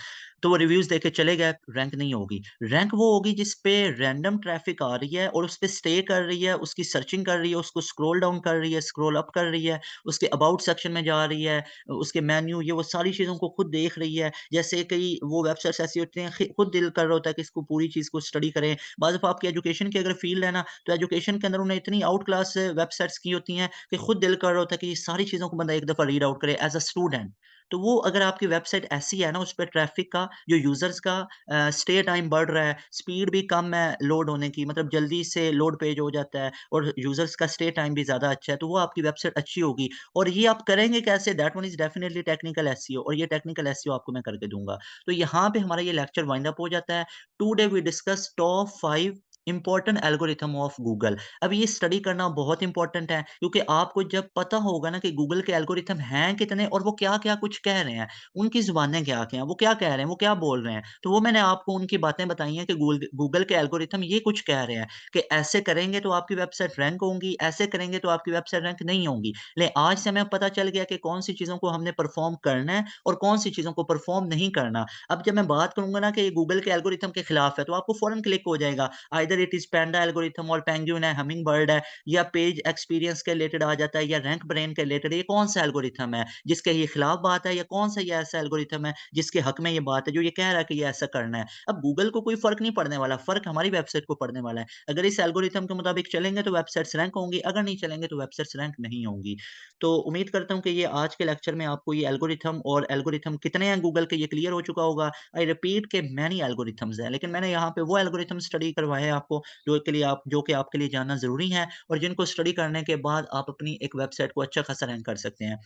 A: तो वो रिव्यूज़ देके चले गए, रैंक नहीं होगी। रैंक वो होगी जिस पे रैंडम ट्रैफ़िक आ रही है और उस पे स्टे कर रही है, उसकी सर्चिंग कर रही है, उसको स्क्रॉल डाउन कर रही है, स्क्रॉल अप कर रही है, उसके अबाउट सेक्शन में जा रही है, उसके मेन्यू ये वो सारी चीज़ों को खुद देख रही है। जैसे कई वो वेबसाइट्स ऐसी होती हैं खुद दिल कर रहा होता है कि इसको पूरी चीज़ को स्टडी करें। बाज़ दफ़ा आपकी एजुकेशन की अगर फ़ील्ड है ना, तो एजुकेशन के अंदर उन्हें इतनी आउट क्लास वेबसाइट्स की होती हैं कि खुद दिल कर रहा होता है कि ये सारी चीज़ों को बंदा एक दफ़ा रीड आउट करे एज़ अ स्टूडेंट। तो वो अगर आपकी वेबसाइट ऐसी है ना, उस पे ट्रैफ़िक का जो यूज़र्स का स्टे टाइम बढ़ रहा है, स्पीड भी कम है लोड होने की, मतलब जल्दी से लोड पेज हो जाता है और यूज़र्स का स्टे टाइम भी ज़्यादा अच्छा है, तो वो आपकी वेबसाइट अच्छी होगी। और ये आप करेंगे कैसे? That one is definitely technical SEO और ये टेक्निकल एसईओ आपको मैं करके दूँगा। तो यहाँ पे हमारा ये लेक्चर वाइंड अप हो जाता है। Today we discuss top 5 important algorithm of Google. अब ये स्टडी करना बहुत इम्पोर्टेंट है क्योंकि आपको जब पता होगा ना कि गूगल के एल्गोरिथम हैं कितने और वो क्या-क्या कुछ कह रहे हैं, उनकी ज़ुबानें क्या-क्या हैं, वो क्या कह रहे हैं, वो क्या बोल रहे हैं। तो वो मैंने आपको उनकी बातें बताई हैं कि गूगल के एल्गोरिथम ये कुछ कह रहे हैं कि ऐसे करेंगे तो आपकी वेबसाइट रैंक होंगी, ऐसे करेंगे तो आपकी वेबसाइट रैंक नहीं होंगी। ले आज से हमें पता चल गया कि कौन-सी चीज़ों को हमने परफ़ॉर्म करना है और कौन-सी चीज़ों को परफ़ॉर्म नहीं करना। अब जब मैं बात करूँगा ना कि ये गूगल के एल्गोरिथम के खिलाफ है, तो आपको फ़ौरन क्लिक हो जाएगा। Either whether it is Panda algorithm और पेंगुइन है, हमिंग बर्ड है या पेज एक्सपीरियंस के रिलेटेड आ जाता है या रैंक ब्रेन के रिलेटेड, ये कौन-सा एल्गोरिथम है, जिसके ये खिलाफ बात है या कौन-सा ये ऐसा एल्गोरिथम है, जिसके हक में ये बात है, जो ये कह रहा है कि ये ऐसा करना है। अब गूगल को कोई फ़र्क नहीं पड़ने वाला, फ़र्क हमारी वेबसाइट को पड़ने वाला है। अगर इस एल्गोरिथम के मुताबिक चलेंगे तो वेबसाइट्स रैंक होंगी, अगर नहीं चलेंगे तो वेबसाइट्स रैंक नहीं होंगी। तो उम्मीद करता हूँ कि ये आज के लेक्चर में आपको ये एल्गोरिथम और एल्गोरिथम कितने हैं गूगल के ये क्लियर हो चुका होगा। आई रिपीट के मैनी एल्गोरिथम्स हैं, लेकिन मैंने यहाँ पे वो एल्गोरिथम स्टडी करवाए हैं आपको जो कि आपके लिए जानना ज़रूरी है और जिनको स्टडी करने के बाद आप अपनी एक वेबसाइट को अच्छा खासा रैंक कर सकते हैं।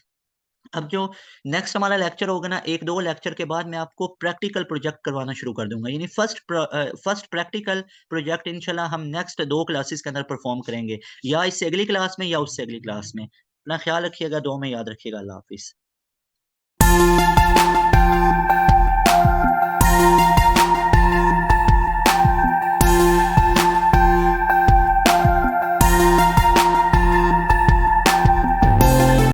A: अब जो नेक्स्ट हमारा लेक्चर होगा ना 1-2 लेक्चर के बाद मैं आपको प्रैक्टिकल प्रोजेक्ट करवाना शुरू कर दूँगा। यानी फर्स्ट प्रैक्टिकल प्रोजेक्ट इंशाल्लाह हम नेक्स्ट 2 क्लासेस के अंदर परफ़ॉर्म करेंगे। या इससे अगली क्लास में या उससे अगली क्लास में। अपना ख़्याल रखिएगा, दुआ में याद रखिएगा। अल्लाह हाफ़िज़।